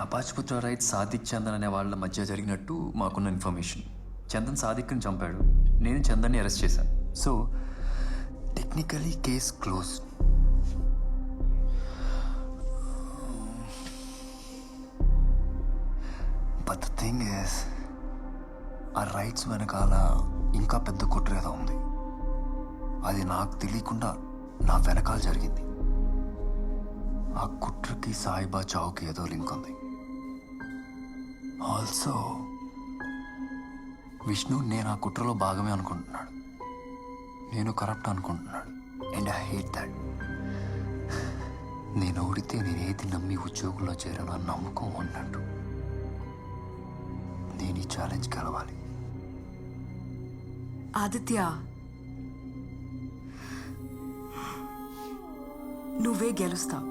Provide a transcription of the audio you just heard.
టపాచ్పుత్ర right Sadiq Chandan అనే వాళ్ళ మధ్య జరిగినట్టు మాకున్న ఇన్ఫర్మేషన్. చందన్ సాదిక్ని చంపాడు, నేను చందన్ని అరెస్ట్ చేశాను. So technically case close. But the thing is, ఆ రైట్స్ వెనకాల ఇంకా పెద్ద కుట్ర ఏదో ఉంది. అది నాకు తెలియకుండా నా వెనకాల జరిగింది. ఆ కుట్రకి సాయిబా చావుకి ఏదో లింక్ ఉంది. ఆల్సో విష్ణు నేను ఆ కుట్రలో భాగమే అనుకుంటున్నాడు. నేను కరప్ట్ అనుకుంటున్నాడు. And I hate that. నేను ఓడితే నేను ఏది నమ్మి ఉద్యోగంలో చేరానో నమ్మకం ఉన్నట్టు. నేను ఈ ఛాలెంజ్ గెలవాలి. ఆదిత్య, నువ్వే గెలుస్తావు.